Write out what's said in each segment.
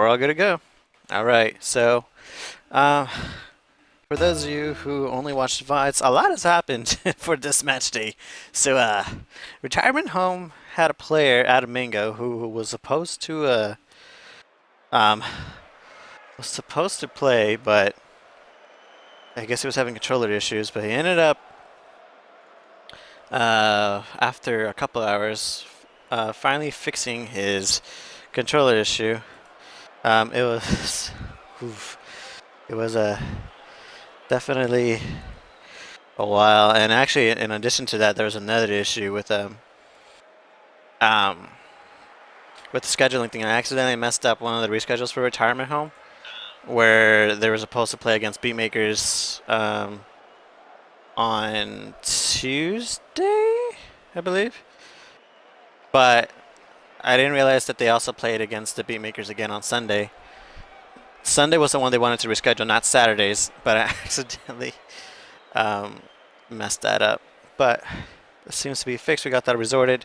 We're all good to go. All right. So, uh, for those of you who only watched VODs, a lot has happened for this match day. So, Retirement Home had a player, Adam Mingo, who um, was supposed to play, but I guess he was having controller issues. But he ended up, after a couple hours, finally fixing his controller issue. It was, oof, it was a definitely a while, and actually, in addition to that, there was another issue um, with the scheduling thing. I accidentally messed up one of the reschedules for Retirement Home, where they were supposed to play against Beatmakers on Tuesday, I believe, but I didn't realize that they also played against the Beatmakers again on Sunday. Sunday was the one they wanted to reschedule, not Saturdays, but I accidentally um, messed that up. But it seems to be fixed. We got that resorted.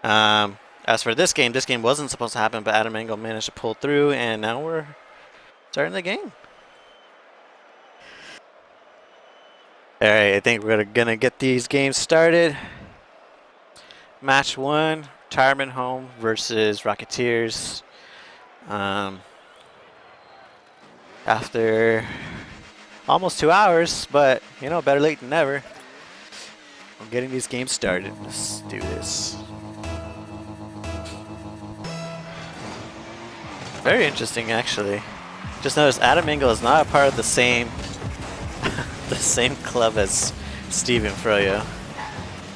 As for this game wasn't supposed to happen, but Adam Engel managed to pull through, and now we're starting the game. All right, I think we're gonna get these games started. Match 1, Retirement Home versus Rocketeers. After almost 2 hours, but you know, better late than never. I'm getting these games started. Let's do this. Very interesting, actually. Just noticed Adam Engel is not a part of the same the same club as Steve and Froyo.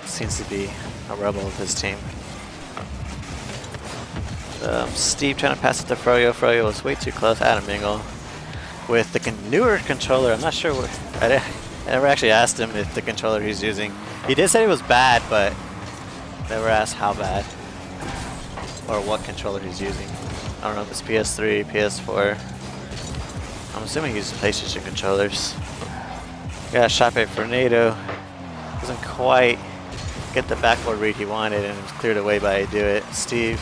Seems to be a rebel of his team. Steve trying to pass it to Froyo. Froyo was way too close. Adam Engel with the newer controller. I'm not sure what. I never actually asked him if the controller he's using. He did say it was bad, but never asked how bad or what controller he's using. I don't know if it's PS3, PS4. I'm assuming he uses PlayStation controllers. Got a shot by Fernando. Doesn't quite get the backboard read he wanted, and it was cleared away by I Do It. Steve,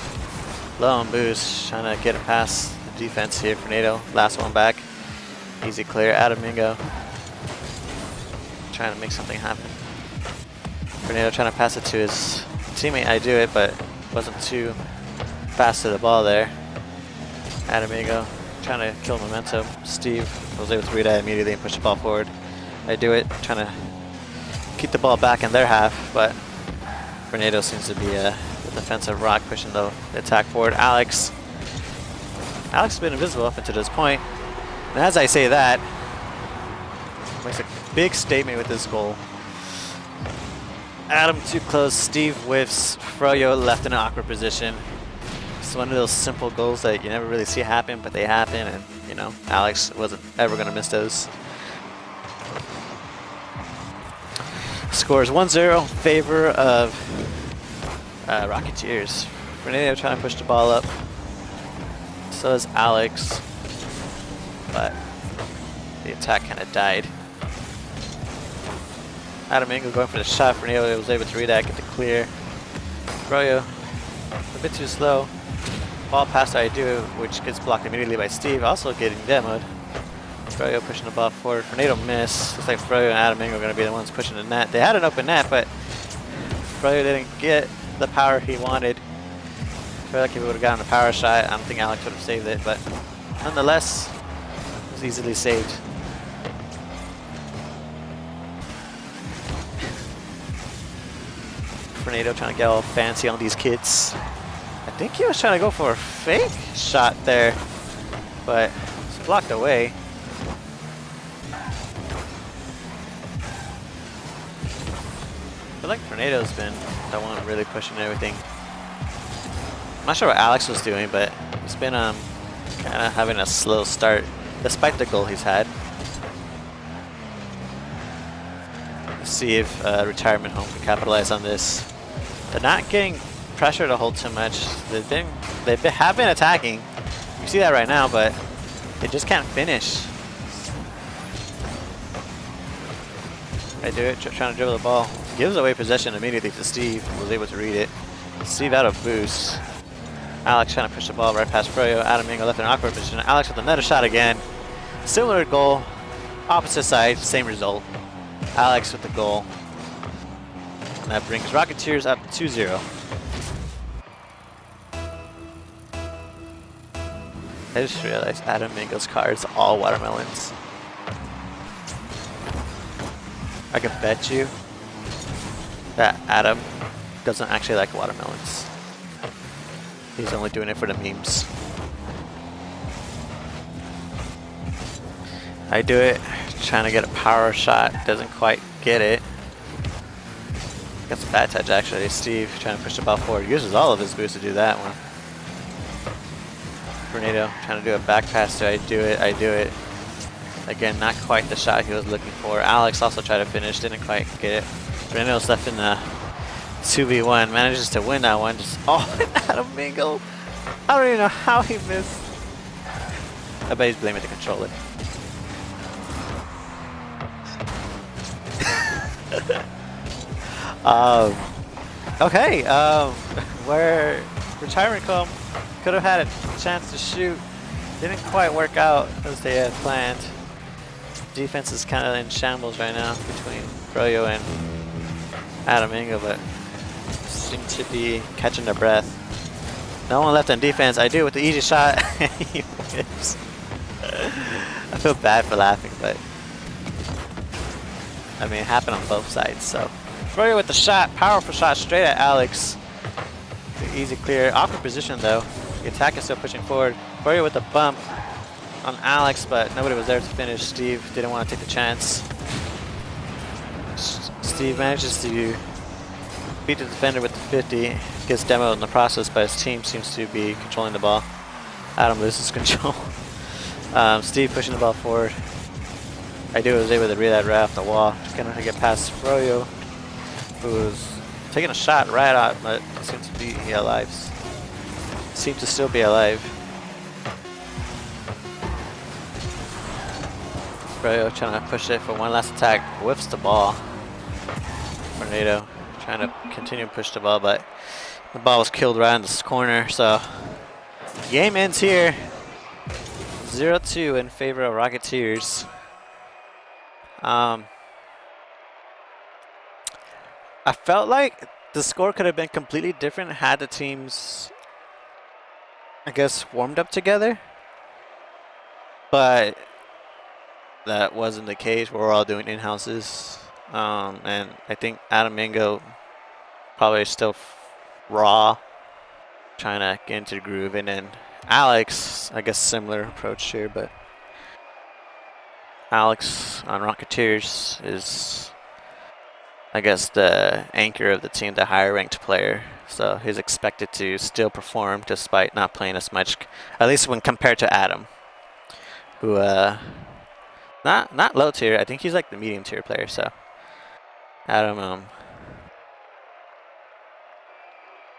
low on boost, trying to get it past the defense here. Fernando, last one back. Easy clear. Adam Mingo trying to make something happen. Fernando trying to pass it to his teammate I Do It, but wasn't too fast to the ball there. Adam Mingo trying to kill momentum. Steve was able to read that immediately and push the ball forward. I Do It trying to keep the ball back in their half, but Fernando seems to be the defensive rock pushing the attack forward. Alex has been invisible up until this point. And as I say that, makes a big statement with this goal. Adam too close. Steve whiffs. Froyo left in an awkward position. It's one of those simple goals that you never really see happen, but they happen, and you know, Alex wasn't ever going to miss those. Scores 1-0 in favor of Rocketeers. Fernando trying to push the ball up. So is Alex, but the attack kind of died. Adam Engel going for the shot. Fernando was able to read that, get the clear. Froyo a bit too slow. Ball pass I Do, which gets blocked immediately by Steve, also getting demoed. Froyo pushing the ball forward. Fernando missed. Looks like Froyo and Adam Engel are going to be the ones pushing the net. They had an open net, but Froyo didn't get the power he wanted. I feel like if he would have gotten a power shot, I don't think Alex would have saved it, but nonetheless, it was easily saved. Fernando trying to get all fancy on these kids. I think he was trying to go for a fake shot there, but it's blocked away. I feel like Fernando's been the one really pushing everything. I'm not sure what Alex was doing, but he's been kind of having a slow start, despite the goal he's had. Let's see if Retirement Home can capitalize on this. They're not getting pressure to hold too much. They have been attacking. You see that right now, but they just can't finish. I Do It, trying to dribble the ball. Gives away possession immediately to Steve, who was able to read it. Steve out of boost. Alex trying to push the ball right past Froyo. Adam Mingo left in an awkward position. Alex with another shot again. Similar goal. Opposite side, same result. Alex with the goal. And that brings Rocketeers up 2-0. I just realized Adam Mingo's car is all watermelons. I can bet you that Adam doesn't actually like watermelons. He's only doing it for the memes. I do it, trying to get a power shot, doesn't quite get it. Gets a bad touch actually. Steve trying to push the ball forward, uses all of his boost to do that one. Tornado trying to do a back pass, so I do it. Again, not quite the shot he was looking for. Alex also tried to finish, didn't quite get it. Tornado's left in the 2v1, manages to win that one. Just Adam Mingo. I don't even know how he missed. I bet he's blaming the controller. Okay, where retirement come, could have had a chance to shoot. Didn't quite work out as they had planned. Defense is kind of in shambles right now between Froyo and Adam Mingo, but seem to be catching their breath. No one left on defense. I do with the easy shot. He whips. I feel bad for laughing, but I mean, it happened on both sides. So Froyo with the shot, powerful shot straight at Alex. The easy clear, awkward position though. The attack is still pushing forward. Froyo with the bump on Alex, but nobody was there to finish. Steve didn't want to take the chance. Steve manages to beat the defender with the 50. Gets demoed in the process, but his team seems to be controlling the ball. Adam loses control. Steve pushing the ball forward. I was able to read that right off the wall. Just gonna get past Froyo, who was taking a shot right out, but seems to be alive. Seems to still be alive. Froyo trying to push it for one last attack, whiffs the ball. Tornado trying to continue to push the ball, but the ball was killed right in this corner, so game ends here. 0-2 in favor of Rocketeers. I felt like the score could have been completely different had the teams, I guess, warmed up together, but that wasn't the case. We're all doing in-houses, and I think Adam Mingo probably still raw, trying to get into the groove, and then Alex, I guess similar approach here, but Alex on Rocketeers is, I guess, the anchor of the team, the higher ranked player, so he's expected to still perform despite not playing as much, at least when compared to Adam, who not low tier. I think he's like the medium tier player. So Adam,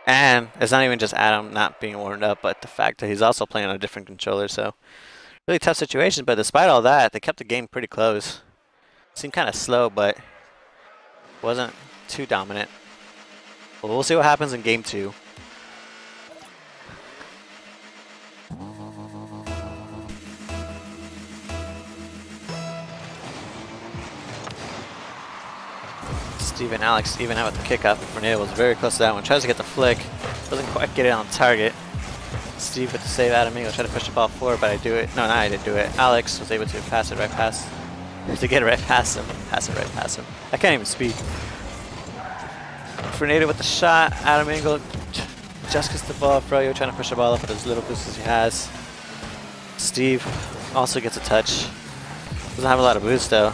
and it's not even just Adam not being warmed up, but the fact that he's also playing on a different controller. So really tough situation. But despite all that, they kept the game pretty close. Seemed kind of slow, but wasn't too dominant. Well, we'll see what happens in game 2. Steve and Alex even out with the kick up. Tornado was very close to that one. Tries to get the flick. Doesn't quite get it on target. Steve with the save. Adam Mingo tried to push the ball forward, but I do it. No, I didn't do it. Alex was able to pass it right past. To get it right past him. Pass it right past him. I can't even speak. Tornado with the shot. Adam Mingo just gets the ball. Froyo trying to push the ball up with as little boost as he has. Steve also gets a touch. Doesn't have a lot of boost though.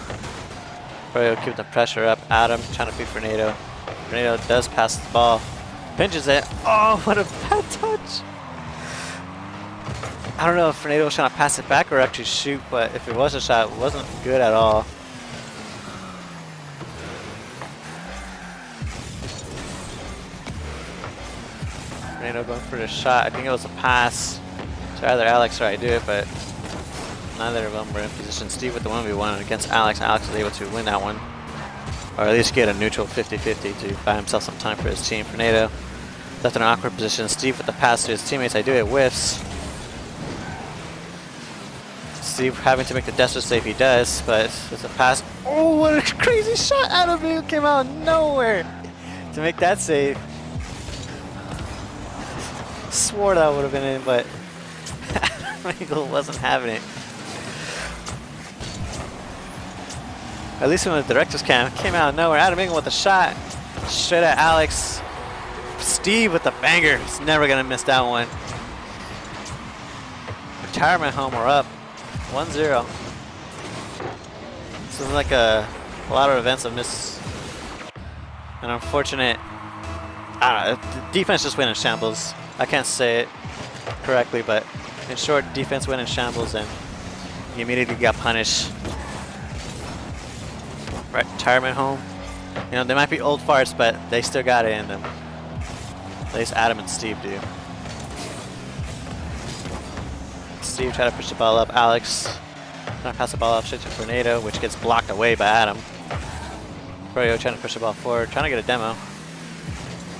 Froyo keeping the pressure up. Adam trying to beat Tornado. Tornado does pass the ball. Pinches it. Oh, what a bad touch. I don't know if Tornado was trying to pass it back or actually shoot, but if it was a shot, it wasn't good at all. Tornado going for the shot. I think it was a pass to either Alex or I do it, but neither of them were in position. Steve with the 1v1 against Alex. Alex was able to win that one, or at least get a neutral 50-50 to buy himself some time for his team. Tornado Left in an awkward position. Steve with the pass to his teammates. I do it. Whiffs. Steve having to make the desperate save. He does, but it's a pass. Oh, what a crazy shot! Adam came out of nowhere to make that save. Swore that would have been in, but Adam wasn't having it. At least when the director's cam came out of nowhere. Adam Engel with a shot. Straight at Alex. Steve with the banger. He's never going to miss that one. Retirement home, we're up 1-0. This is like a lot of events of an unfortunate. I don't know, the defense just went in shambles. I can't say it correctly, but in short, defense went in shambles and he immediately got punished. Retirement home. You know, they might be old farts, but they still got it in them. At least Adam and Steve do. Steve trying to push the ball up. Alex trying to pass the ball off straight to Tornado, which gets blocked away by Adam. Froyo trying to push the ball forward, trying to get a demo.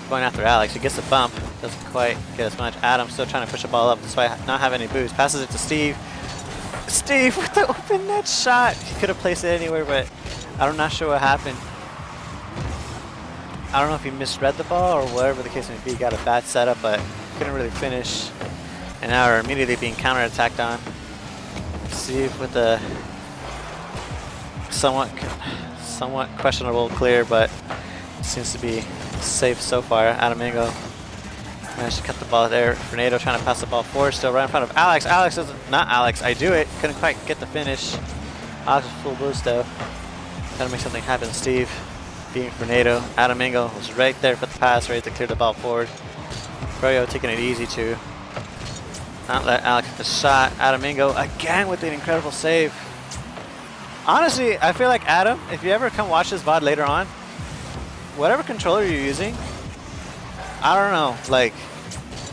Going after Alex. He gets the bump. Doesn't quite get as much. Adam still trying to push the ball up despite not having any boost. Passes it to Steve. Steve with the open net shot. He could have placed it anywhere, but I'm not sure what happened. I don't know if he misread the ball or whatever the case may be. Got a bad setup, but couldn't really finish. And now we're immediately being counterattacked on. Steve with a somewhat questionable clear, but seems to be safe so far. Adam Engel managed to cut the ball there. Tornado trying to pass the ball forward, still right in front of Alex. Alex is not Alex. I do it. Couldn't quite get the finish. Alex was full boost though. Trying to make something happen. Steve being Tornado. Adam Engel was right there for the pass, ready to clear the ball forward. Froyo taking it easy to not let Alex get the shot. Adam Engel again with an incredible save. Honestly, I feel like Adam, if you ever come watch this VOD later on, whatever controller you're using, I don't know, like,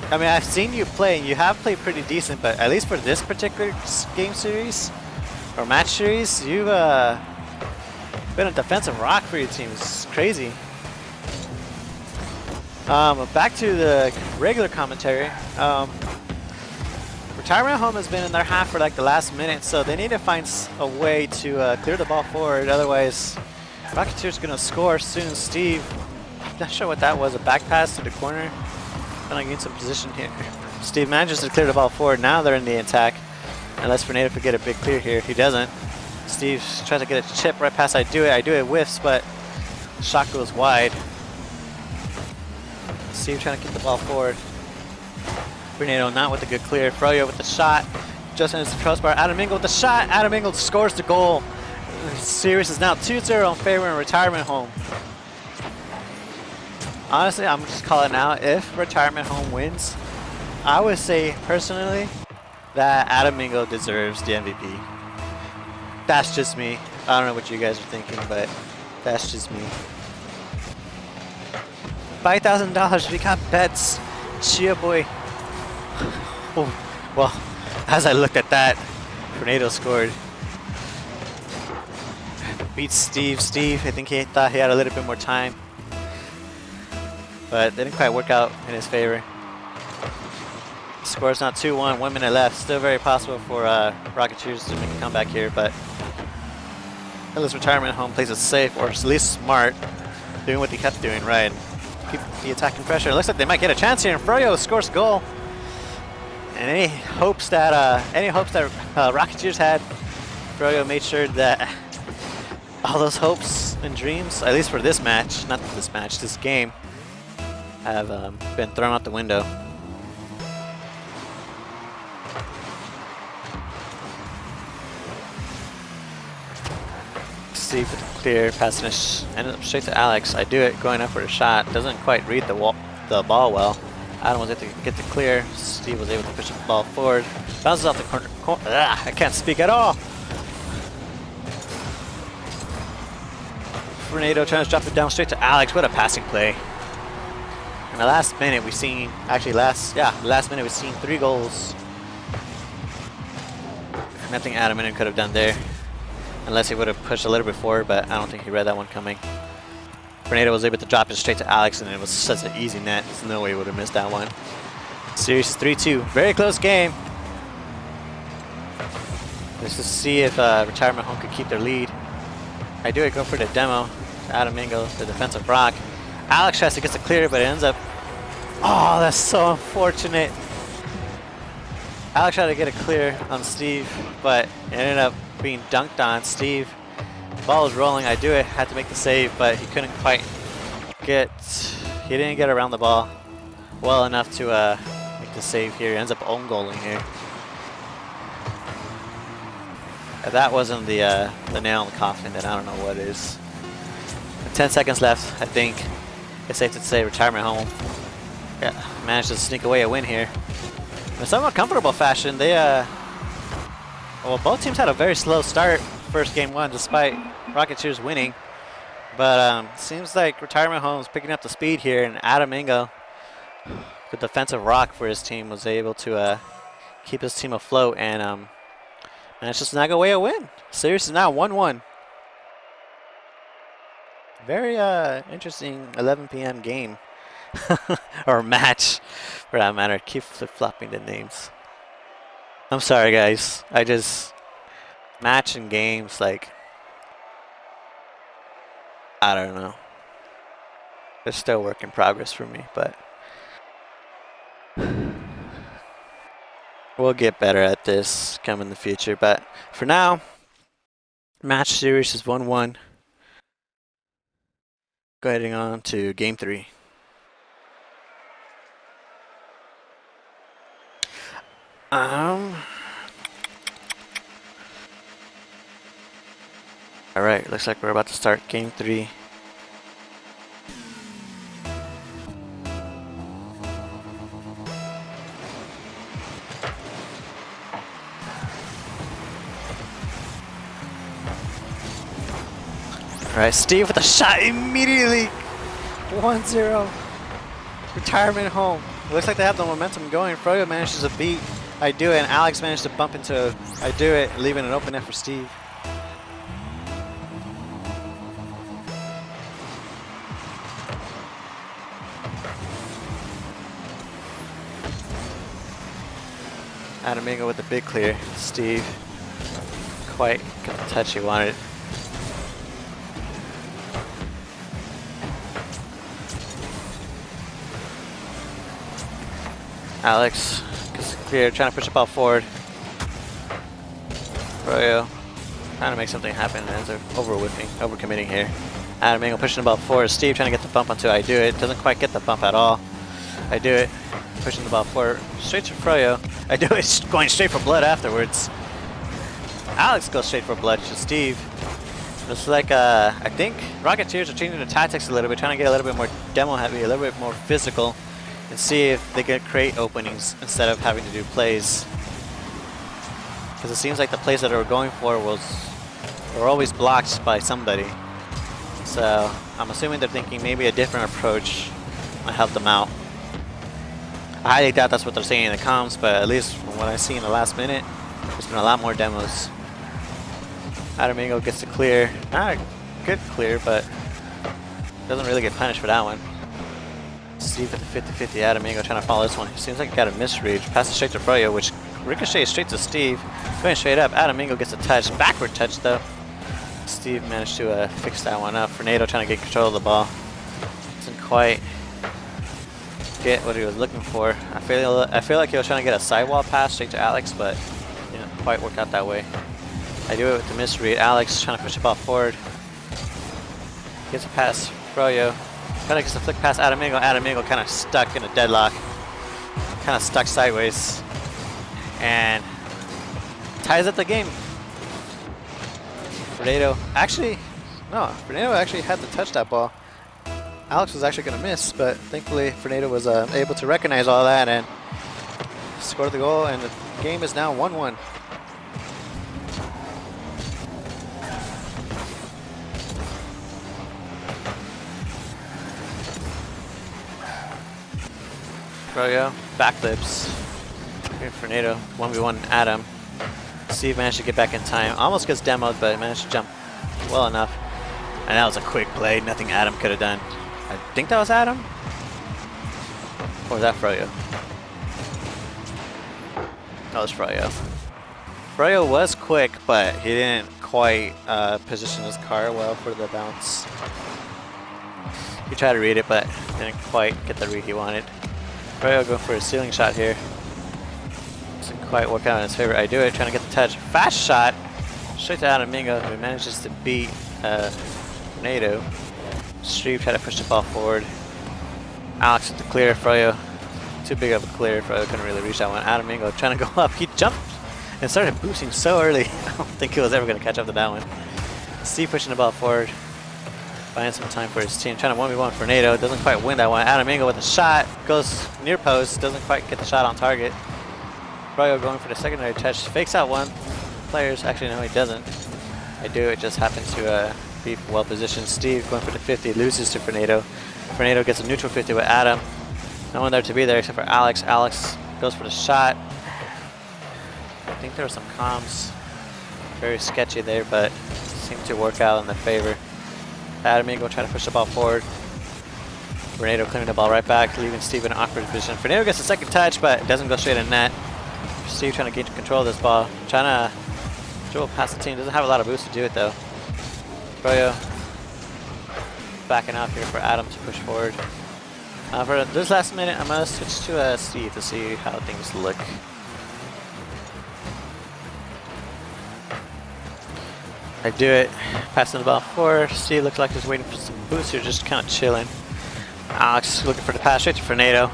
I mean, I've seen you play, and you have played pretty decent, but at least for this particular game series, or match series, you've been a defensive rock for your team. It's crazy. Back to the regular commentary. Retirement home has been in their half for like the last minute, so they need to find a way to clear the ball forward, otherwise Rocketeers going to score soon. Steve, I'm not sure what that was, a back pass to the corner. Trying to gain some position here. Steve manages to clear the ball forward. Now they're in the attack. Unless Fernando could get a big clear here. He doesn't. Steve tries to get a chip right past I do it whiffs, but the shot goes wide. Steve trying to keep the ball forward. Fernando not with a good clear. Froyo with the shot. Just in his crossbar. Adam Engel with the shot. Adam Engel scores the goal. The series is now 2-0 in favor of Retirement Home. Honestly, I'm just calling out, if Retirement Home wins, I would say personally that Adam Engel deserves the MVP. That's just me. I don't know what you guys are thinking, but that's just me. $5,000, we got bets. Cheer boy. Oh, well, as I looked at that, Tornado scored. Beats Steve. I think he thought he had a little bit more time, but didn't quite work out in his favor. Score's not 2-1, 1 minute left. Still very possible for Rocketeers to make a comeback here, but at least Retirement Home plays it safe, or at least smart, doing what they kept doing right. Keep the attacking pressure. It looks like they might get a chance here, and Froyo scores a goal. And any hopes that Rocketeers had, Froyo made sure that all those hopes and dreams, at least for this match, not this match, this game, have been thrown out the window. Steve with the clear, passing it, ended up straight to Alex. I do it, going up for a shot. Doesn't quite read the ball well. Adam was able to get the clear. Steve was able to push the ball forward. Bounces off the corner. I can't speak at all. Tornado trying to drop it down straight to Alex. What a passing play. In the last minute we've seen, last minute we've seen 3 goals. Nothing Adam could have done there. Unless he would have pushed a little bit forward, but I don't think he read that one coming. Fernando was able to drop it straight to Alex, and it was such an easy net. There's no way he would have missed that one. Series is 3-2. Very close game. Let's just see if Retirement Home could keep their lead. I do it, go for the demo. Adam Mingo, the defensive rock. Alex tries to get the clear, but it ends up... Oh, that's so unfortunate. Alex tried to get a clear on Steve, but it ended up being dunked on. Steve, ball was rolling. I do it, had to make the save, but he couldn't quite get... He didn't get around the ball well enough to make the save here. He ends up own goaling here. If that wasn't the nail in the coffin, then I don't know what is. 10 seconds left. I think it's safe to say Retirement Home managed to sneak away a win here. In somewhat comfortable fashion. They well, both teams had a very slow start first game one, despite Rocketeers winning. But seems like Retirement Home's picking up the speed here, and Adam Ingo, the defensive rock for his team, was able to keep his team afloat and managed to snag away a win. Series is now 1-1. Very interesting 11 p.m. game. Or match, for that matter. Keep flip-flopping the names. I'm sorry, guys. I just... Match and games, like... I don't know. It's still work in progress for me, but... We'll get better at this come in the future, but for now, match series is 1-1. Going on to game 3. Alright, looks like we're about to start game 3. Alright, Steve with a shot immediately. 1-0. Retirement Home. Looks like they have the momentum going. Froyo manages to beat I Do It, and Alex managed to bump into I Do It, leaving an open net for Steve. Adam Mingo with the big clear. Steve quite got the touch he wanted. Alex gets clear, trying to push the ball forward. Froyo trying to make something happen, and ends up overcommitting here. Adam Mingo pushing the ball forward. Steve trying to get the bump onto I Do It. Doesn't quite get the bump at all. I Do It pushing the ball forward. Straight to Froyo. I Do It going straight for blood afterwards. Alex goes straight for blood to Steve. Looks like I think Rocketeers are changing their tactics a little bit, trying to get a little bit more demo heavy, a little bit more physical, and see if they can create openings instead of having to do plays. Because it seems like the plays that they were going for were always blocked by somebody. So I'm assuming they're thinking maybe a different approach might help them out. I highly doubt that's what they're saying in the comms, but at least from what I see in the last minute, there's been a lot more demos. Adam Mingo gets to clear. Not a good clear, but doesn't really get punished for that one. Steve with the 50-50. Adam Mingo trying to follow this one. Seems like he got a misread. Passes straight to Froyo, which ricochets straight to Steve. Going straight up. Adam Mingo gets a touch. Backward touch, though. Steve managed to fix that one up. Fernando trying to get control of the ball. Doesn't quite get what he was looking for. I feel like he was trying to get a sidewall pass straight to Alex, but didn't quite work out that way. I Do It with the misread. Alex trying to push the ball forward. Gets a pass. Froyo. Kind of gets a flick past Adam Mingo. Adam Mingo kind of stuck in a deadlock. Kind of stuck sideways. And ties up the game. Fernando actually had to touch that ball. Alex was actually going to miss, but thankfully Fernando was able to recognize all that and score the goal, and the game is now 1-1. Froyo, backflips. Here Fernando, 1v1 Adam. Steve managed to get back in time. Almost gets demoed, but managed to jump well enough. And that was a quick play. Nothing Adam could have done. I think that was Adam? Or was that Froyo? That was Froyo. Froyo was quick, but he didn't quite position his car well for the bounce. He tried to read it, but didn't quite get the read he wanted. Froyo going for a ceiling shot here. Doesn't quite work out in his favor. I do it, trying to get the touch. Fast shot! Straight to Adamingo, who manages to beat Tornado. Steve tried to push the ball forward. Alex with the clear. Froyo, too big of a clear. Froyo couldn't really reach that one. Adamingo trying to go up. He jumped and started boosting so early. I don't think he was ever going to catch up to that one. Steve pushing the ball forward. Buying some time for his team. Trying to 1v1 Tornado. Doesn't quite win that one. Adamingo with a shot. Goes near post. Doesn't quite get the shot on target. Froyo going for the secondary touch. Fakes out one. Players. Actually, no, he doesn't. I do. It just happened to be well positioned. Steve going for the 50. Loses to Tornado. Tornado gets a neutral 50 with Adam. No one there to be there except for Alex. Alex goes for the shot. I think there were some comms. Very sketchy there, but seemed to work out in their favor. Adamingo trying to push the ball forward. Tornado clearing the ball right back, leaving Steve in an awkward position. Tornado gets a second touch, but it doesn't go straight in net. Steve trying to gain control of this ball. Trying to dribble past the team. Doesn't have a lot of boost to do it though. Froyo backing out here for Adam to push forward. For this last minute, I'm going to switch to Steve to see how things look. I do it, passing the ball forward. Steve looks like he's waiting for some boost here, just kind of chilling. Alex looking for the pass straight to Tornado.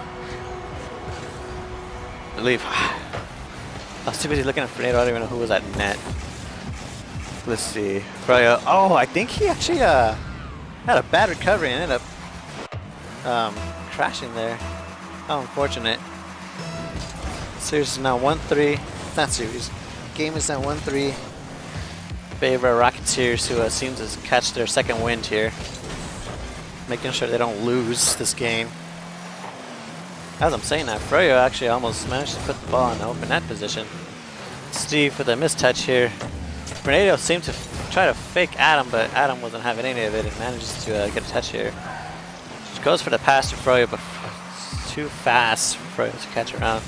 I believe. I was too busy looking at Tornado, I don't even know who was at net. Let's see. Froyo. Oh, I think he actually had a bad recovery and ended up crashing there. How unfortunate. Series is now 1-3. Not series. Game is now 1-3. Favor Rocketeers, who seems to catch their second wind here. Making sure they don't lose this game. As I'm saying that, Froyo actually almost managed to put the ball in the open net position. Steve with a mistouch here. Tornado seemed to try to fake Adam, but Adam wasn't having any of it and manages to get a touch here. She goes for the pass to Froyo, but it's too fast for Froyo to catch around.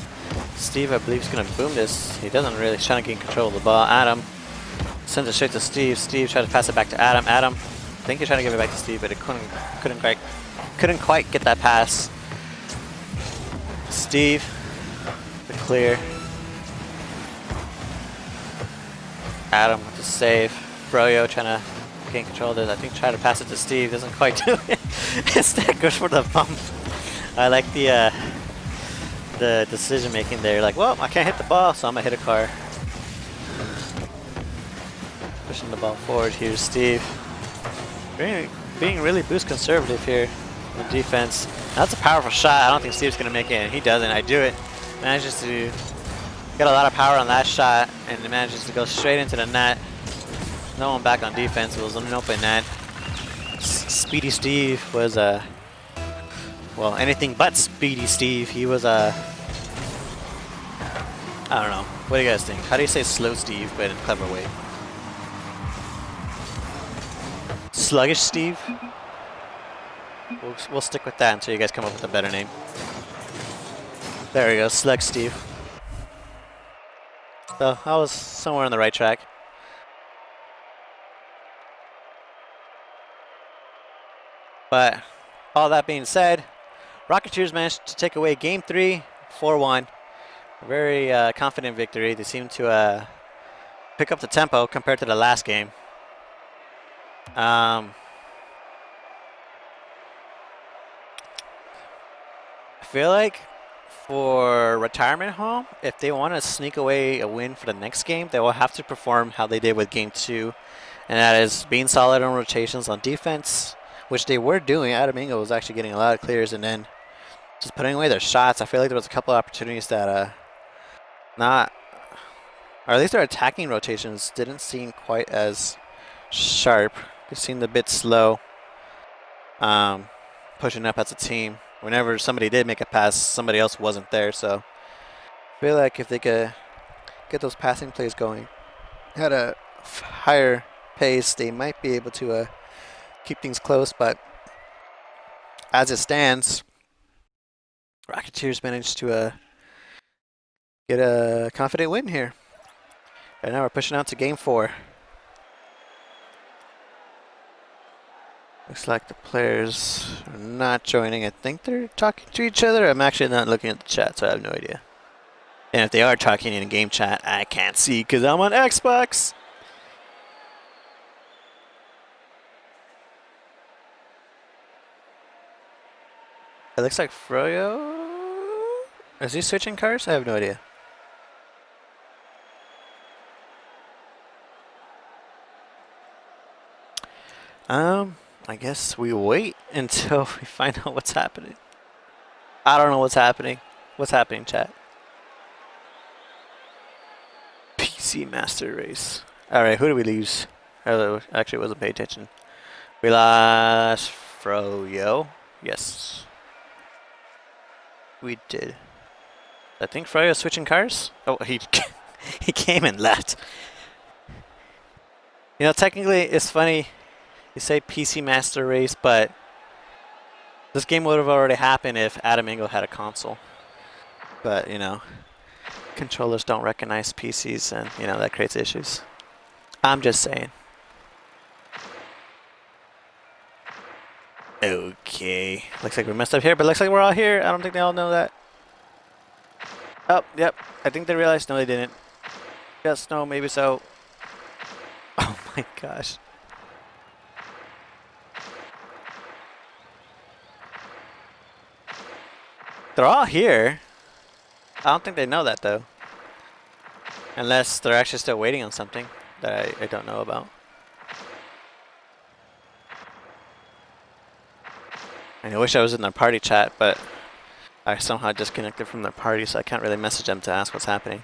Steve, I believe, is going to boom this. He doesn't really. He's trying to gain control of the ball. Adam sends it straight to Steve. Steve tried to pass it back to Adam. Adam, I think he's trying to give it back to Steve, but it couldn't quite get that pass. Steve, the clear. Adam with the save. Froyo trying to gain control of this. I think trying to pass it to Steve, doesn't quite do it. Instead goes for the bump. I like the decision making there. Like, well, I can't hit the ball, so I'm gonna hit a car. Pushing the ball forward. Here's Steve. Being really boost conservative here in defense. That's a powerful shot. I don't think Steve's going to make it, and he doesn't. I do it. Manages to get a lot of power on that shot, and it manages to go straight into the net. No one back on defense. It was an open net. Speedy Steve was well, anything but Speedy Steve. He was I don't know. What do you guys think? How do you say slow Steve, but in a clever way? Sluggish Steve? We'll stick with that until you guys come up with a better name. There we go, Slug Steve. So I was somewhere on the right track. But all that being said, Rocketeers managed to take away Game 3, 4-1. A very confident victory. They seem to pick up the tempo compared to the last game. I feel like for retirement home, if they want to sneak away a win for the next game, they will have to perform how they did with Game 2, and that is being solid on rotations on defense, which they were doing. Adamingo was actually getting a lot of clears, and then just putting away their shots. I feel like there was a couple of opportunities that or at least their attacking rotations didn't seem quite as sharp. They seemed a bit slow pushing up as a team. Whenever somebody did make a pass, somebody else wasn't there. So I feel like if they could get those passing plays going at a higher pace, they might be able to keep things close, but as it stands, Rocketeers managed to get a confident win here. And now we're pushing out to game 4. Looks like the players are not joining. I think they're talking to each other. I'm actually not looking at the chat, so I have no idea. And if they are talking in game chat, I can't see because I'm on Xbox. It looks like Froyo. Is he switching cars? I have no idea. I guess we wait until we find out what's happening. I don't know what's happening. What's happening, chat? PC Master Race. Alright, who did we lose? Actually, wasn't paying attention. We lost Froyo. Yes. We did. I think Froyo's switching cars? Oh, he he came and left. You know, technically, it's funny. You say PC Master Race, but this game would have already happened if Adam Engel had a console. But, you know, controllers don't recognize PCs, and, you know, that creates issues. I'm just saying. Okay. Looks like we messed up here, but looks like we're all here. I don't think they all know that. Oh, yep. I think they realized. No, they didn't. Yes, no, maybe so. Oh my gosh. They're all here. I don't think they know that, though. Unless they're actually still waiting on something that I don't know about. I wish I was in their party chat, but I somehow disconnected from their party, so I can't really message them to ask what's happening.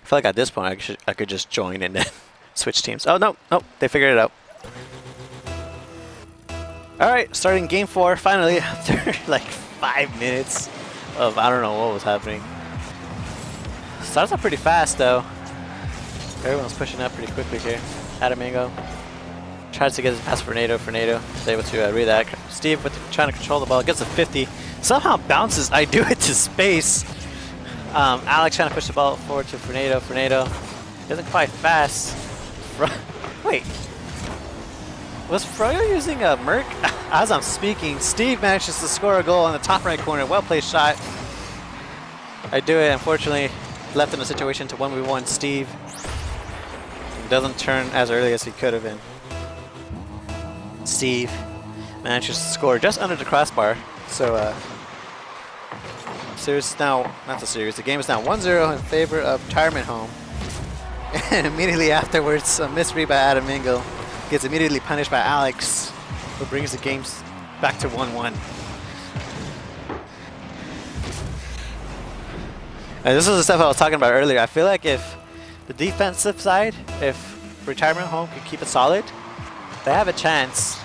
I feel like at this point I could just join and then switch teams. Oh, no, they figured it out. Alright, starting game 4, finally, after like 5 minutes of I don't know what was happening. Starts out pretty fast though. Everyone's pushing up pretty quickly here. Adam Engel tries to get his pass for Fernando. Fernando is able to read that. Steve trying to control the ball, gets a 50. Somehow bounces. I do it to space. Alex trying to push the ball forward to Fernando. Fernando isn't quite fast. Wait. Was Froyo using a Merc? As I'm speaking, Steve manages to score a goal in the top right corner. Well placed shot. I do it, unfortunately, left in a situation to 1v1 Steve. Doesn't turn as early as he could have been. Steve manages to score just under the crossbar. So, series now, not the series, the game is now 1-0 in favor of Retirement Home. And immediately afterwards, a misread by Adam Engel gets immediately punished by Alex, who brings the game back to 1-1. And this is the stuff I was talking about earlier. I feel like if the defensive side, if Retirement Home can keep it solid, they have a chance.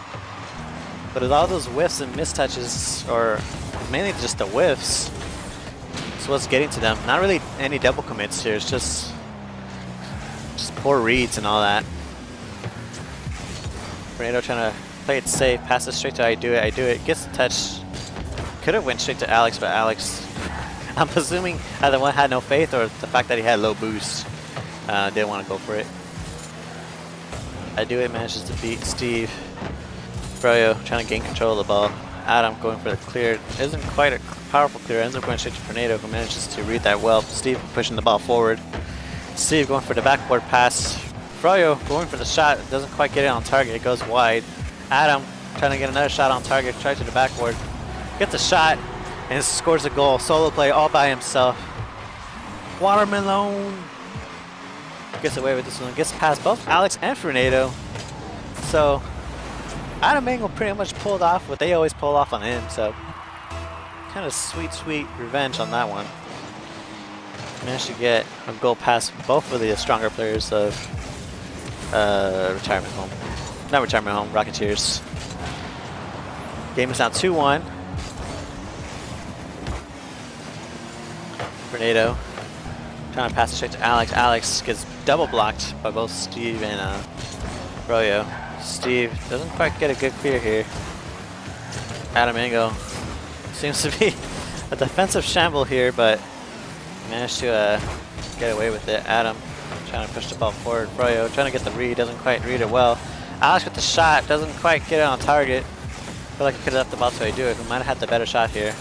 But with all those whiffs and mistouches, or mainly just the whiffs, it's what's getting to them. Not really any double commits here. It's just poor reads and all that. Fernando trying to play it safe, pass it straight to I do it, gets the touch. Could have went straight to Alex, but Alex, I'm assuming either one had no faith or the fact that he had low boost. Didn't want to go for it. I do it manages to beat Steve. Froyo trying to gain control of the ball. Adam going for the clear. Isn't quite a powerful clear. Ends up going straight to Fernando, who manages to read that well. Steve pushing the ball forward. Steve going for the backboard pass. Froyo going for the shot. Doesn't quite get it on target. It goes wide. Adam trying to get another shot on target. Tries to the backboard. Gets a shot and scores a goal. Solo play all by himself. Watermelon gets away with this one. Gets past both Alex and Fernando. So Adam Engel pretty much pulled off what they always pull off on him. So kind of sweet revenge on that one. Managed to get a goal past both of the stronger players of Retirement Home. Not Retirement Home, Rocketeers. Game is now 2-1. Tornado. Trying to pass it straight to Alex. Alex gets double blocked by both Steve and Froyo. Steve doesn't quite get a good clear here. Adam Engel seems to be a defensive shamble here, but managed to get away with it. Adam trying to push the ball forward. Froyo trying to get the read, doesn't quite read it well. Alex with the shot, doesn't quite get it on target. Feel like he could have left the ball so I do it. He might have had the better shot here.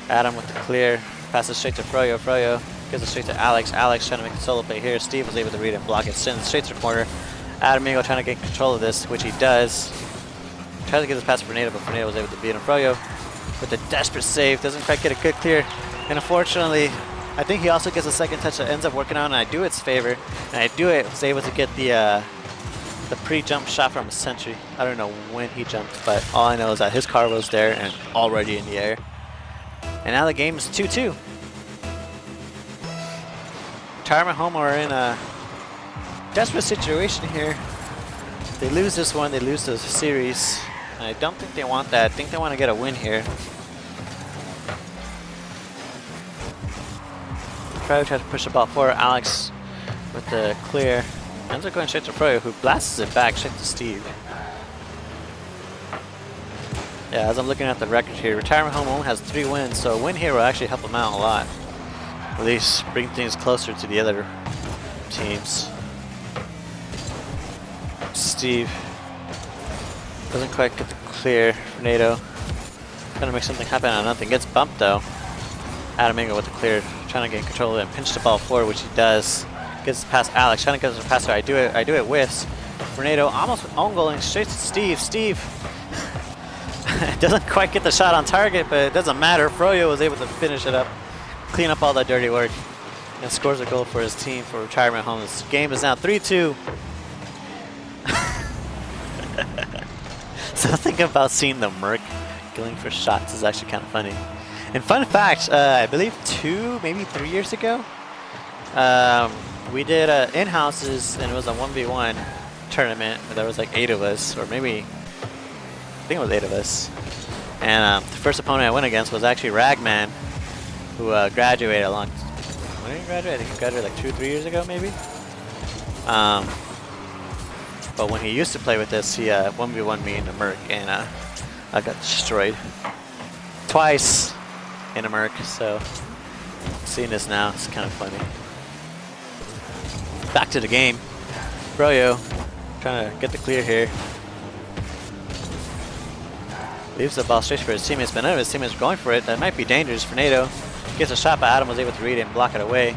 Adam with the clear, passes straight to Froyo. Froyo gives it straight to Alex. Alex trying to make a solo play here. Steve was able to read and block it. Sends it straight to the corner. Adam Engel trying to get control of this, which he does. Tries to get this pass to Fernando, but Fernando was able to beat him. Froyo with a desperate save, doesn't quite get a good clear. And unfortunately, I think he also gets a second touch that ends up working out, and I do its favor. And I do it, was able to get the pre-jump shot from a sentry. I don't know when he jumped, but all I know is that his car was there and already in the air. And now the game is 2-2. Retirement Home are in a desperate situation here. If they lose this one, they lose the series. And I don't think they want that. I think they want to get a win here. Froyo tries to push the ball forward. Alex with the clear. Ends up going straight to Froyo, who blasts it back straight to Steve. Yeah, as I'm looking at the record here, Retirement Home only has 3 wins, so a win here will actually help them out a lot. At least bring things closer to the other teams. Steve doesn't quite get the clear. Fernando trying to make something happen out of nothing. Gets bumped though. Adam Engel with the clear, trying to get control of it and pinch the ball forward, which he does. Gets past Alex, trying to get the pass. I do it whiffs. Fernando almost own goaling straight to Steve. Steve doesn't quite get the shot on target, but it doesn't matter. Froyo was able to finish it up, clean up all that dirty work, and scores a goal for his team for Retirement Home. This game is now 3-2. So thinking about seeing the Merc going for shots is actually kind of funny. And fun fact, I believe 2, maybe 3 years ago, we did in-houses, and it was a 1v1 tournament where there was like 8 of us, or maybe, I think it was 8 of us. And the first opponent I went against was actually Ragman, who graduated when did he graduate? I think he graduated like 2 or 3 years ago, maybe. But when he used to play with us, he 1v1 me in the Merc, and I got destroyed twice in a Merc. So seeing this now, it's kind of funny. Back to the game. Froyo trying to get the clear here. Leaves the ball straight for his teammates, but none of his teammates are going for it. That might be dangerous. Fernando gets a shot, but Adam was able to read it and block it away.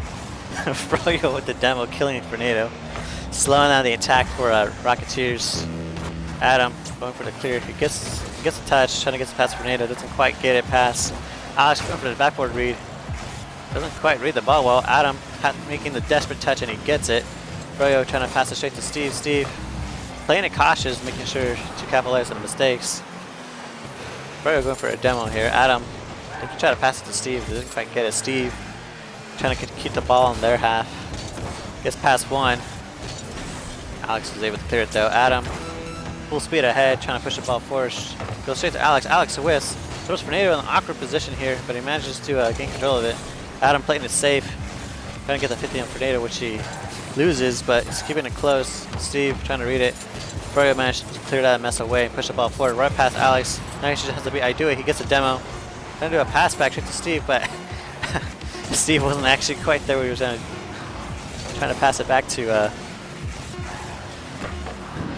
Froyo with the demo, killing Fernando. Slowing down the attack for Rocketeers. Adam going for the clear. He gets a touch, trying to get the pass to Fernando. Doesn't quite get it past. Alex going for the backboard read. Doesn't quite read the ball well. Adam making the desperate touch, and he gets it. Froyo trying to pass it straight to Steve. Steve playing it cautious, making sure to capitalize on the mistakes. Froyo going for a demo here. Adam, I think he tried to pass it to Steve. Doesn't quite get it. Steve trying to keep the ball in their half. Gets past one. Alex was able to clear it though. Adam, full speed ahead, trying to push the ball forward. Goes straight to Alex. Alex a whisk. Throws Fernando in an awkward position here, but he manages to gain control of it. Adam playing it safe. Trying to get the 50 on Fernando, which he loses, but he's keeping it close. Steve trying to read it. Froyo managed to clear that mess away and push the ball forward right past Alex. Now he just has to be, I do it. He gets a demo. Trying to do a pass back straight to Steve, but Steve wasn't actually quite there where he was trying to pass it back to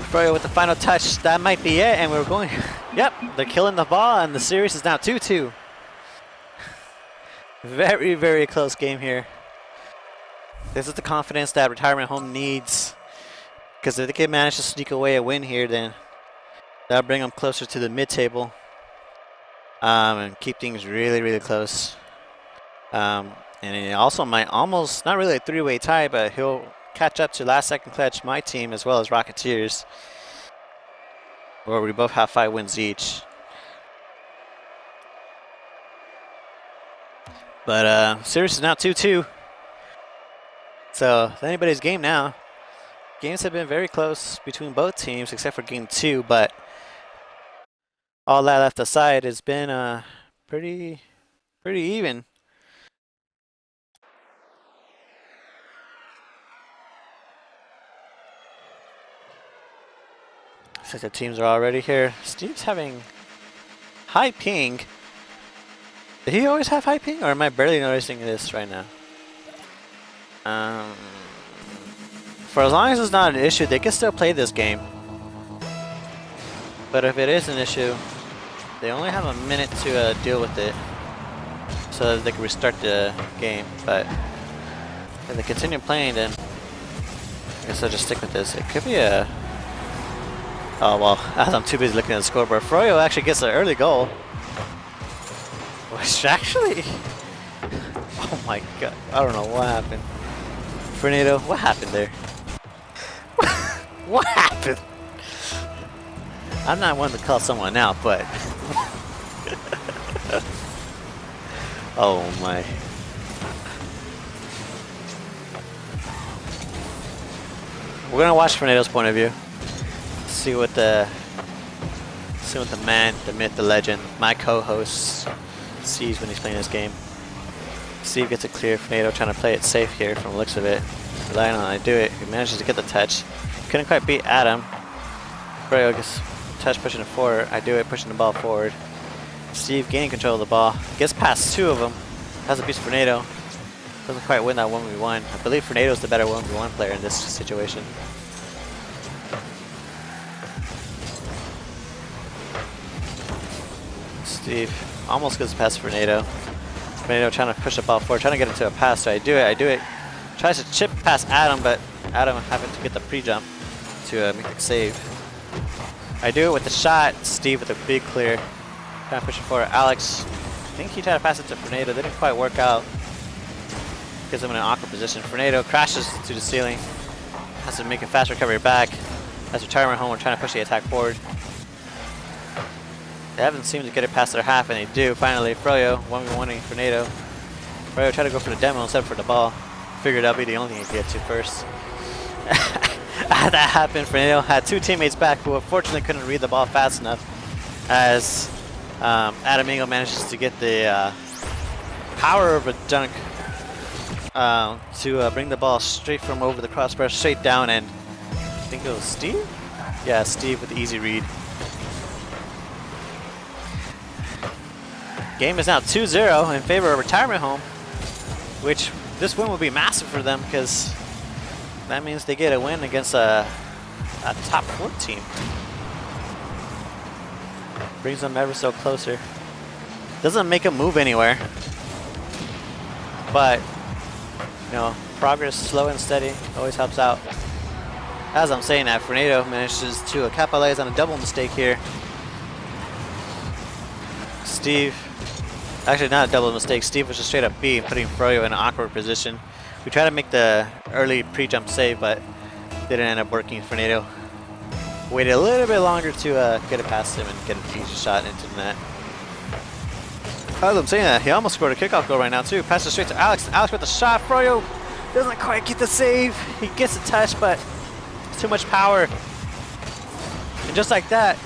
Froyo with the final touch. That might be it, and we're going. Yep, they're killing the ball, and the series is now 2-2. Very, very close game here. This is the confidence that Retirement Home needs, because if they can manage to sneak away a win here, then that'll bring them closer to the mid-table and keep things really, really close. And it also might almost, not really a 3-way tie, but he'll catch up to last second clutch, my team, as well as Rocketeers, where we both have 5 wins each. But series is now 2-2. So it's anybody's game now. Games have been very close between both teams, except for game 2, but all that left aside has been pretty even. Looks like the teams are already here. Steve's having high ping. Did he always have high ping, or am I barely noticing this right now? For as long as it's not an issue, they can still play this game. But if it is an issue, they only have a minute to deal with it, so that they can restart the game. But if they continue playing, then I guess I'll just stick with this. It could be a... Oh well, as I'm too busy looking at the scoreboard, Froyo actually gets an early goal. Which actually... Oh my god, I don't know what happened. Fernando, what happened there? What happened? I'm not one to call someone out, but... Oh my. We're gonna watch Fernando's point of view. See what the man, the myth, the legend, my co-host sees when he's playing this game. Steve gets it clear. Fernando trying to play it safe here from the looks of it. Relying on I do it. He manages to get the touch. Couldn't quite beat Adam. Froyo gets touch pushing it forward. I do it pushing the ball forward. Steve gaining control of the ball. Gets past two of them. Has a piece of Fernando. Doesn't quite win that 1v1. I believe Fernando's the better 1v1 player in this situation. Steve almost gets past Fernando. Fernando trying to push the ball forward, trying to get into a pass. So I do it. Tries to chip past Adam, but Adam having to get the pre-jump to make the save. I do it with the shot. Steve with a big clear. Trying to push it forward. Alex, I think he tried to pass it to Fernando. Didn't quite work out. Gets him in an awkward position. Fernando crashes to the ceiling. Has to make a fast recovery back. As retirement home, we're trying to push the attack forward. They haven't seemed to get it past their half, and they do. Finally, Froyo 1v1ing Fernando. Froyo tried to go for the demo instead for the ball. Figured that'd be the only thing he'd get to first. As that happened, Fernando had two teammates back who unfortunately couldn't read the ball fast enough. As Adam Engel manages to get the power of a dunk to bring the ball straight from over the crossbar, straight down, and I think it was Steve? Yeah, Steve with the easy read. Game is now 2-0 in favor of Retirement Home, which this win will be massive for them because that means they get a win against a top 4 team. Brings them ever so closer. Doesn't make them move anywhere, but you know, progress slow and steady always helps out. As I'm saying that, Fernando manages to capitalize on a double mistake here. Steve, actually not a double mistake, Steve was just straight up B, putting Froyo in an awkward position. We tried to make the early pre-jump save, but didn't end up working. Fernando waited a little bit longer to get it past him and get an easy shot into the net. As I'm saying that, he almost scored a kickoff goal right now too. Passes straight to Alex. Alex with the shot. Froyo doesn't quite get the save. He gets a touch, but it's too much power. And just like that,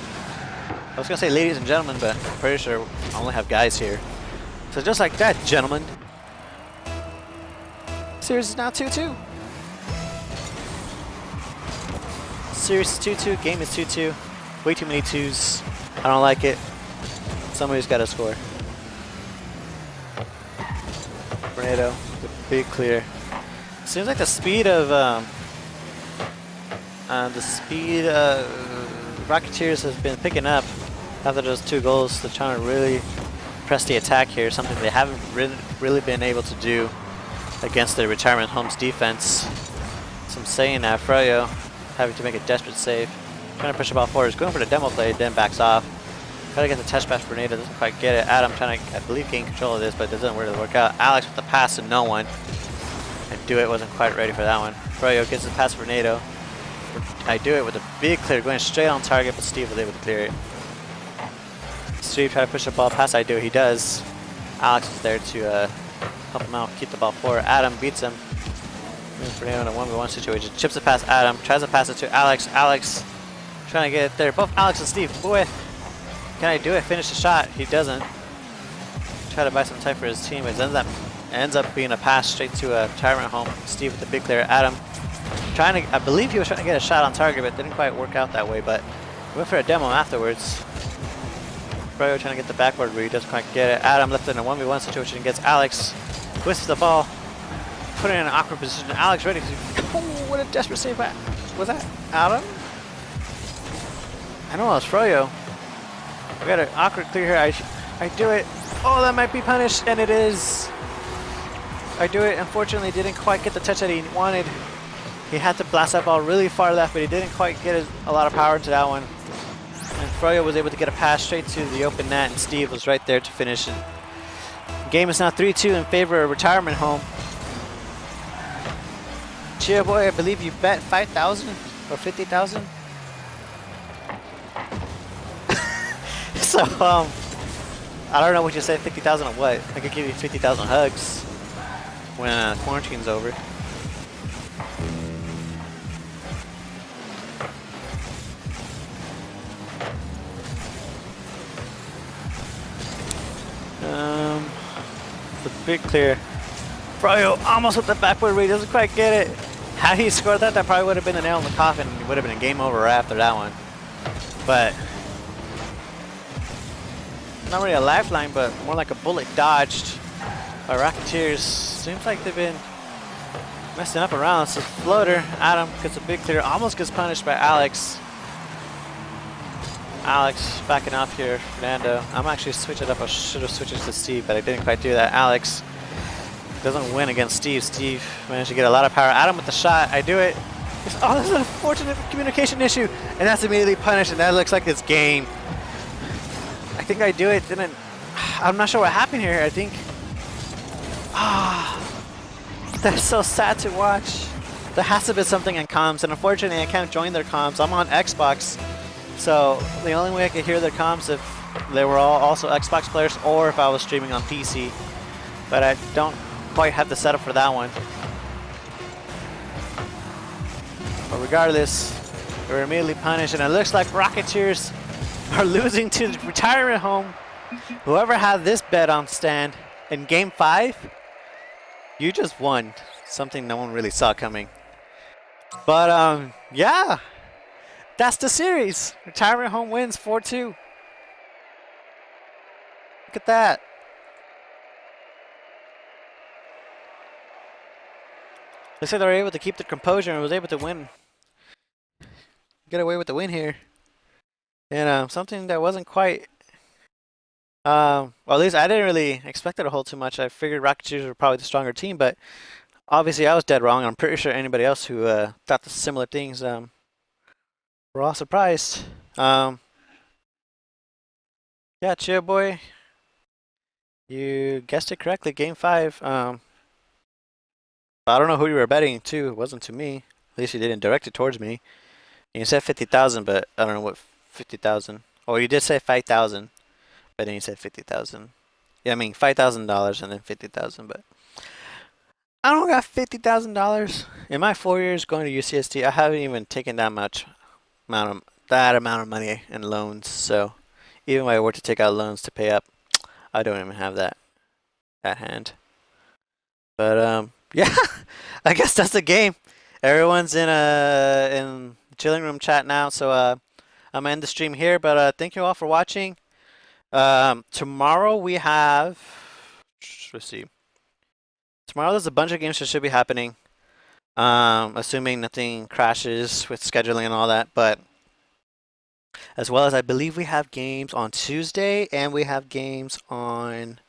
I was gonna say ladies and gentlemen, but I'm pretty sure I only have guys here. So just like that, gentlemen, series is now 2-2. Series is 2-2, game is 2-2. Way too many twos. I don't like it. Somebody's gotta score. Fernando with a big clear. Seems like the speed of Rocketeers has been picking up after those 2 goals. They're trying to really press the attack here, something they haven't really been able to do against the Retirement Home's defense. So I'm saying that Froyo having to make a desperate save. Trying to push the ball forward. He's going for the demo play, then backs off. Trying to get the touch pass for Fernando, doesn't quite get it. Adam trying to, I believe, gain control of this, but it doesn't really work out. Alex with the pass to no one. And Do It wasn't quite ready for that one. Froyo gets the pass for Fernando. I Do It with a big clear, going straight on target, but Steve was able to clear it. Steve trying to push the ball past I Do It, he does. Alex is there to help him out, keep the ball forward. Adam beats him. Fernando in a 1v1 situation. Chips it past Adam, tries to pass it to Alex. Alex trying to get it there. Both Alex and Steve. Boy, can I do it? Finish the shot. He doesn't. Try to buy some time for his team. It ends up being a pass straight to a Retirement Home. Steve with the big clear. Adam trying to, I believe he was trying to get a shot on target, but it didn't quite work out that way. But Went for a demo afterwards. Froyo trying to get the backward read, doesn't quite get it. Adam left in a 1v1 situation, gets Alex, twists the ball, put it in an awkward position. Alex ready to, oh, what a desperate save. Was that Adam? I know it was Froyo. I got an awkward clear here. I do it. Oh, that might be punished, and it is. I do it. Unfortunately, didn't quite get the touch that he wanted. He had to blast that ball really far left, but he didn't quite get a lot of power into that one. And Froyo was able to get a pass straight to the open net, and Steve was right there to finish it. Game is now 3-2 in favor of Retirement Home. Cheer boy, I believe you bet 5,000 or 50,000. So I don't know what you said, 50,000 or what. I could give you 50,000 hugs when quarantine's over. It's a big clear. Froyo almost with the backward read, doesn't quite get it. Had he scored that, that probably would have been the nail in the coffin. It would have been a game over after that one. But not really a lifeline, but more like a bullet dodged by Rocketeers. Seems like they've been messing up around. So floater, Adam gets a big clear, almost gets punished by Alex. Alex backing off here, Fernando. I'm actually switching it up. I should have switched it to Steve, but I didn't quite do that. Alex doesn't win against Steve. Steve managed to get a lot of power. Adam with the shot. I do it. Oh, this is an unfortunate communication issue, and that's immediately punished, and that looks like it's game. I think I do it. Didn't. I'm not sure what happened here. I think. That's so sad to watch. There has to be something in comms, and unfortunately, I can't join their comms. I'm on Xbox. So the only way I could hear their comms if they were all also Xbox players or if I was streaming on PC. But I don't quite have the setup for that one. But regardless, they were immediately punished, and it looks like Rocketeers are losing to Retirement Home. Whoever had this bet on stand in Game 5, you just won. Something no one really saw coming. But yeah. That's the series. Retirement Home wins 4-2. Look at that. Looks like they were able to keep their composure and was able to win. Get away with the win here. And something that wasn't quite... well, at least I didn't really expect it to hold too much. I figured Rocketeers were probably the stronger team, but obviously I was dead wrong. I'm pretty sure anybody else who thought the similar things... we're all surprised. Yeah, Cheer Boy. You guessed it correctly. Game 5. I don't know who you were betting to. It wasn't to me. At least you didn't direct it towards me. You said 50,000, but I don't know what 50,000. Oh, you did say 5,000, but then you said 50,000. Yeah, I mean $5,000 and then 50,000, but I don't got $50,000 in my 4 years going to UCSD. I haven't even taken that amount of money in loans. So even if I were to take out loans to pay up, I don't even have that at hand. But yeah, I guess that's the game. Everyone's in the chilling room chat now, so I'm gonna end the stream here. But thank you all for watching. Tomorrow we have, let's see. Tomorrow there's a bunch of games that should be happening. Assuming nothing crashes with scheduling and all that, but as well as I believe we have games on Tuesday and we have games on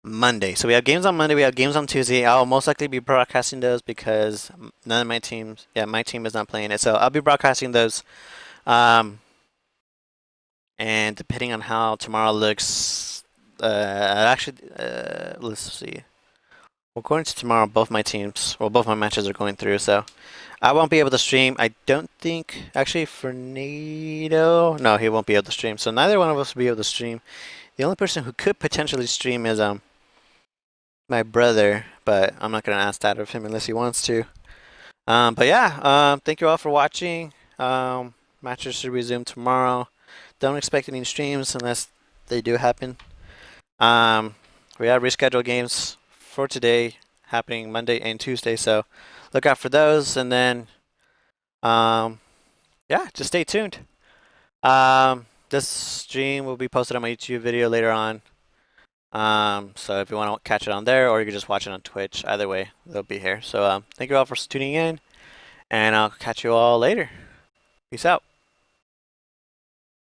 Monday. So we have games on Monday, we have games on Tuesday. I'll most likely be broadcasting those because none of my teams, my team is not playing it. So I'll be broadcasting those. And depending on how tomorrow looks, let's see. According to tomorrow, both my matches are going through, so I won't be able to stream. I don't think, actually, Fernando, no, he won't be able to stream. So neither one of us will be able to stream. The only person who could potentially stream is my brother, but I'm not gonna ask that of him unless he wants to. But yeah, thank you all for watching. Matches should resume tomorrow. Don't expect any streams unless they do happen. We have rescheduled games for today happening Monday and Tuesday, so look out for those. And then yeah, just stay tuned. This stream will be posted on my YouTube video later on. So if you want to catch it on there, or you can just watch it on Twitch. Either way, they'll be here. So thank you all for tuning in, and I'll catch you all later. Peace out.